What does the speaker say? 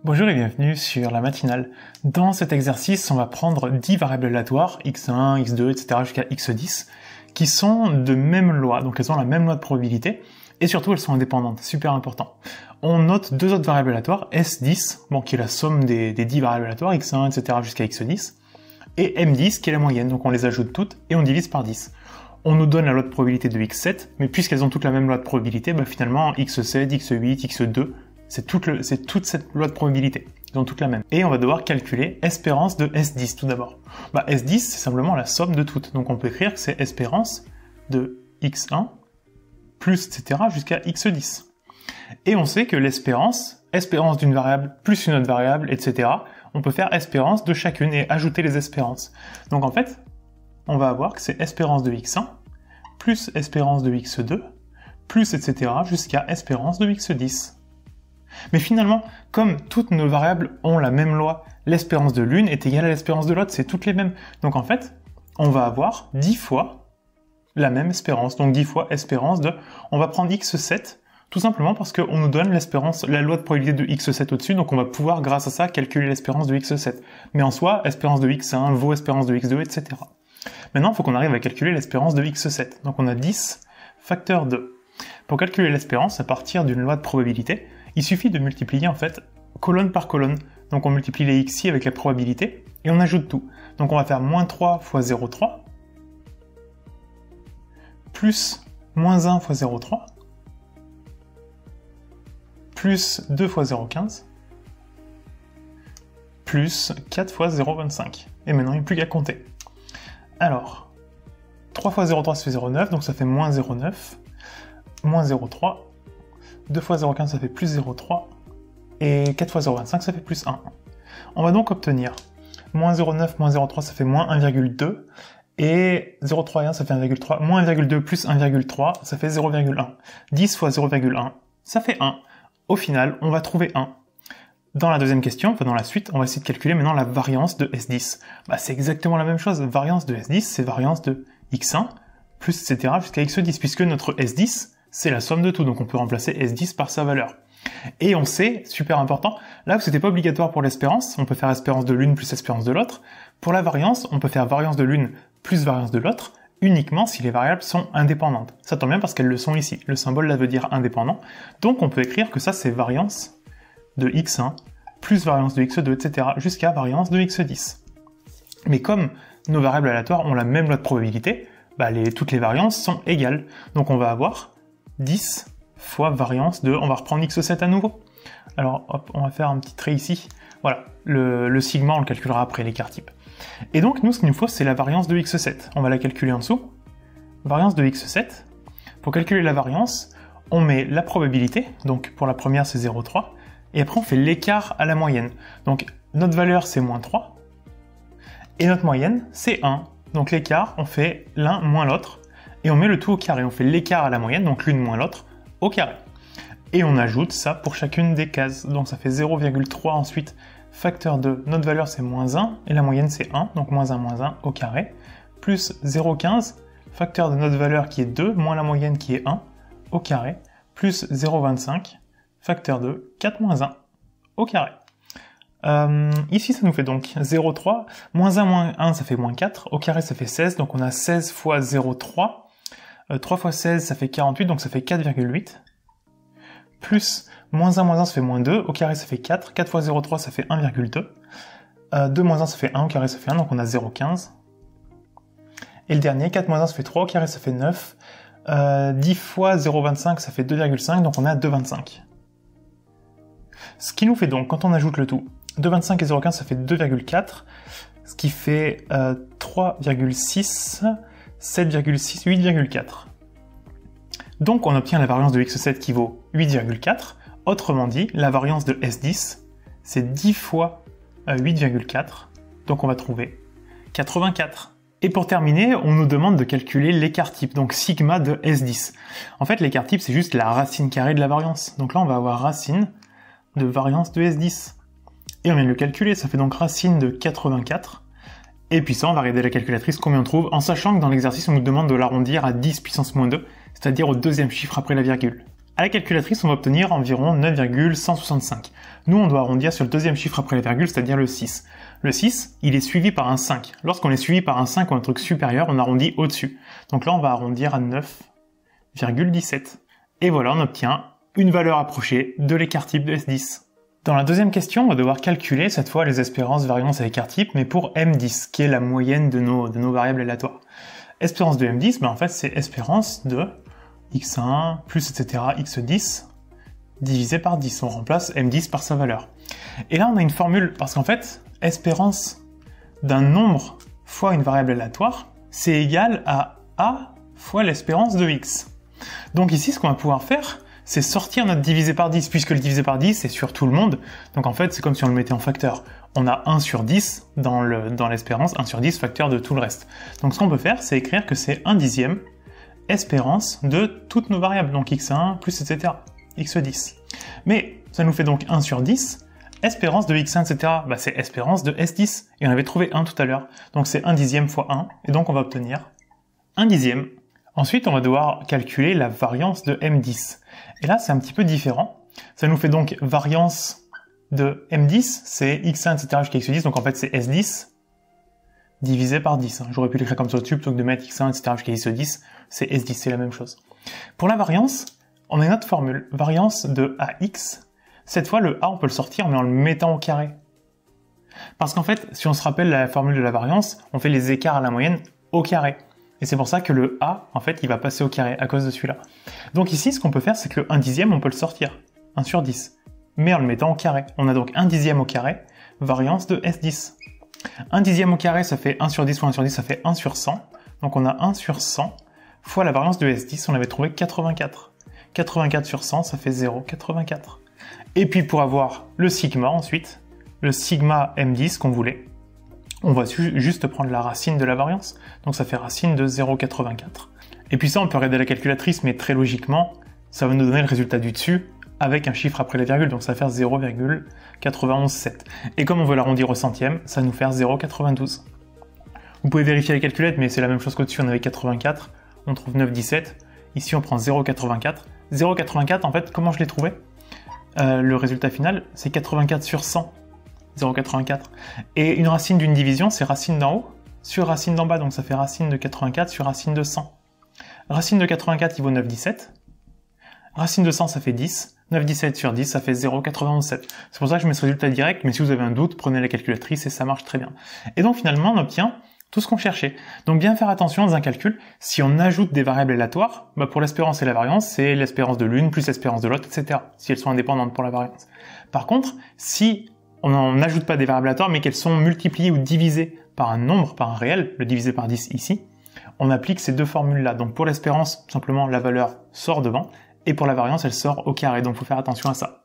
Bonjour et bienvenue sur la matinale. Dans cet exercice, on va prendre 10 variables aléatoires, x1, x2, etc. jusqu'à x10, qui sont de même loi, donc elles ont la même loi de probabilité, et surtout elles sont indépendantes, super important. On note deux autres variables aléatoires, S10, bon, qui est la somme des 10 variables aléatoires, x1, etc. jusqu'à x10, et M10, qui est la moyenne, donc on les ajoute toutes, et on divise par 10. On nous donne la loi de probabilité de x7, mais puisqu'elles ont toutes la même loi de probabilité, finalement x7, x8, x2, c'est toute cette loi de probabilité. Ils ont toutes la même. Et on va devoir calculer espérance de S10 tout d'abord. S10, c'est simplement la somme de toutes. Donc on peut écrire que c'est espérance de x1 plus etc. jusqu'à x10. Et on sait que l'espérance d'une variable plus une autre variable, etc. On peut faire espérance de chacune et ajouter les espérances. Donc en fait, on va avoir que c'est espérance de x1 plus espérance de x2 plus etc. jusqu'à espérance de x10. Mais finalement, comme toutes nos variables ont la même loi, l'espérance de l'une est égale à l'espérance de l'autre, c'est toutes les mêmes. Donc en fait, on va avoir 10 fois la même espérance. Donc 10 fois espérance de... On va prendre x7, tout simplement parce qu'on nous donne la loi de probabilité de x7 au-dessus, donc on va pouvoir, grâce à ça, calculer l'espérance de x7. Mais en soi, espérance de x1 vaut espérance de x2, etc. Maintenant, il faut qu'on arrive à calculer l'espérance de x7. Donc on a 10 facteur 2. Pour calculer l'espérance, à partir d'une loi de probabilité, il suffit de multiplier en fait colonne par colonne. Donc on multiplie les xi avec la probabilité et on ajoute tout. Donc on va faire moins 3 fois 0,3 plus moins 1 fois 0,3 plus 2 fois 0,15 plus 4 fois 0,25. Et maintenant il n'y a plus qu'à compter. Alors, 3 fois 0,3 ça fait 0,9, donc ça fait moins 0,9, moins 0,3, 2 fois 0,15 ça fait plus 0,3, et 4 fois 0,25 ça fait plus 1. On va donc obtenir moins 0,9 moins 0,3 ça fait moins 1,2, et 0,3 et 1 ça fait 1,3, moins 1,2 plus 1,3 ça fait 0,1. 10 fois 0,1 ça fait 1. Au final, on va trouver 1. Dans la deuxième question, dans la suite, on va essayer de calculer maintenant la variance de S10. C'est exactement la même chose. Variance de S10, c'est variance de x1 plus etc. jusqu'à x10, puisque notre S10, c'est la somme de tout, donc on peut remplacer S10 par sa valeur. Et on sait, super important, là où c'était pas obligatoire pour l'espérance, on peut faire espérance de l'une plus espérance de l'autre. Pour la variance, on peut faire variance de l'une plus variance de l'autre, uniquement si les variables sont indépendantes. Ça tombe bien parce qu'elles le sont ici. Le symbole là veut dire indépendant. Donc on peut écrire que ça c'est variance de x1 plus variance de x2, etc. jusqu'à variance de x10. Mais comme nos variables aléatoires ont la même loi de probabilité, toutes les variances sont égales. Donc on va avoir 10 fois variance de... On va reprendre x7 à nouveau. Alors hop, on va faire un petit trait ici. Voilà, le sigma on le calculera après l'écart type. Et donc nous ce qu'il nous faut c'est la variance de x7. On va la calculer en dessous. Variance de x7. Pour calculer la variance, on met la probabilité. Donc pour la première c'est 0,3. Et après on fait l'écart à la moyenne. Donc notre valeur c'est moins 3. Et notre moyenne c'est 1. Donc l'écart on fait l'un moins l'autre. Et on met le tout au carré. On fait l'écart à la moyenne, donc l'une moins l'autre, au carré. Et on ajoute ça pour chacune des cases. Donc ça fait 0,3 ensuite, facteur de notre valeur c'est moins 1, et la moyenne c'est 1, donc moins 1 au carré, plus 0,15, facteur de notre valeur qui est 2, moins la moyenne qui est 1, au carré, plus 0,25, facteur de 4 moins 1, au carré. Ici ça nous fait donc 0,3, moins 1 moins 1 ça fait moins 4, au carré ça fait 16, donc on a 16 fois 0,3, 3 fois 16 ça fait 48, donc ça fait 4,8, plus moins 1 ça fait moins 2, au carré ça fait 4, 4 fois 0,3 ça fait 1,2, 2 moins 1 ça fait 1, au carré ça fait 1, donc on a 0,15, et le dernier, 4 moins 1 ça fait 3, au carré ça fait 9, 10 fois 0,25 ça fait 2,5, donc on a 2,25. Ce qui nous fait donc, quand on ajoute le tout, 2,25 et 0,15 ça fait 2,4, ce qui fait 3,6, 7,6, 8,4. Donc on obtient la variance de x7 qui vaut 8,4. Autrement dit, la variance de S10, c'est 10 fois 8,4. Donc on va trouver 84. Et pour terminer, on nous demande de calculer l'écart type, donc sigma de S10. En fait, l'écart type, c'est juste la racine carrée de la variance. Donc là, on va avoir racine de variance de S10. Et on vient de le calculer, ça fait donc racine de 84. Et puis ça, on va regarder la calculatrice combien on trouve, en sachant que dans l'exercice, on nous demande de l'arrondir à 10 puissance moins 2, c'est-à-dire au deuxième chiffre après la virgule. À la calculatrice, on va obtenir environ 9,165. Nous, on doit arrondir sur le deuxième chiffre après la virgule, c'est-à-dire le 6. Le 6, il est suivi par un 5. Lorsqu'on est suivi par un 5 ou un truc supérieur, on arrondit au-dessus. Donc là, on va arrondir à 9,17. Et voilà, on obtient une valeur approchée de l'écart type de S10. Dans la deuxième question, on va devoir calculer cette fois les espérances variance à l'écart type, mais pour M10, qui est la moyenne de nos variables aléatoires. Espérance de M10, en fait, c'est espérance de x1 plus etc. x10 divisé par 10. On remplace M10 par sa valeur. Et là, on a une formule, parce qu'en fait, espérance d'un nombre fois une variable aléatoire, c'est égal à A fois l'espérance de x. Donc ici, ce qu'on va pouvoir faire, c'est sortir notre divisé par 10, puisque le divisé par 10, c'est sur tout le monde. Donc en fait, c'est comme si on le mettait en facteur. On a 1 sur 10 dans l'espérance, 1 sur 10 facteur de tout le reste. Donc ce qu'on peut faire, c'est écrire que c'est 1/10 espérance de toutes nos variables, donc x1 plus etc. x10. Mais ça nous fait donc 1 sur 10, espérance de x1 etc. C'est espérance de S10, et on avait trouvé 1 tout à l'heure. Donc c'est 1/10 fois 1, et donc on va obtenir 1/10. Ensuite, on va devoir calculer la variance de M10. Et là, c'est un petit peu différent. Ça nous fait donc variance de M10, c'est x1 etc. jusqu'à x10, donc en fait c'est S10 divisé par 10. J'aurais pu l'écrire comme ça au-dessus, plutôt que de mettre x1 etc. jusqu'à x10, c'est S10, c'est la même chose. Pour la variance, on a une autre formule, variance de AX. Cette fois, le A, on peut le sortir, mais en le mettant au carré. Parce qu'en fait, si on se rappelle la formule de la variance, on fait les écarts à la moyenne au carré. Et c'est pour ça que le A, en fait, il va passer au carré à cause de celui-là. Donc ici, ce qu'on peut faire, c'est que le 1/10, on peut le sortir. 1 sur 10. Mais en le mettant au carré. On a donc 1/10 au carré, variance de S10. 1/10 au carré, ça fait 1 sur 10 fois 1 sur 10, ça fait 1 sur 100. Donc on a 1 sur 100 fois la variance de S10, on avait trouvé 84. 84 sur 100, ça fait 0,84. Et puis pour avoir le sigma ensuite, le sigma M10 qu'on voulait, on va juste prendre la racine de la variance. Donc ça fait racine de 0,84. Et puis ça, on peut regarder la calculatrice, mais très logiquement, ça va nous donner le résultat du dessus avec un chiffre après la virgule. Donc ça va faire 0,917. Et comme on veut l'arrondir au centième, ça va nous faire 0,92. Vous pouvez vérifier la calculette, mais c'est la même chose qu'au-dessus, on avait 84. On trouve 9,17. Ici, on prend 0,84. 0,84, en fait, comment je l'ai trouvé? Le résultat final, c'est 84 sur 100. 0,84. Et une racine d'une division, c'est racine d'en haut sur racine d'en bas, donc ça fait racine de 84 sur racine de 100. Racine de 84, il vaut 9,17. Racine de 100, ça fait 10. 9,17 sur 10, ça fait 0,97. C'est pour ça que je mets ce résultat direct, mais si vous avez un doute, prenez la calculatrice et ça marche très bien. Et donc finalement, on obtient tout ce qu'on cherchait. Donc bien faire attention dans un calcul, si on ajoute des variables aléatoires, pour l'espérance et la variance, c'est l'espérance de l'une plus l'espérance de l'autre, etc. Si elles sont indépendantes pour la variance. Par contre, si on n'ajoute pas des variables aléatoires, mais qu'elles sont multipliées ou divisées par un nombre, par un réel, le divisé par 10 ici, on applique ces deux formules-là. Donc pour l'espérance, simplement la valeur sort devant, et pour la variance, elle sort au carré. Donc il faut faire attention à ça.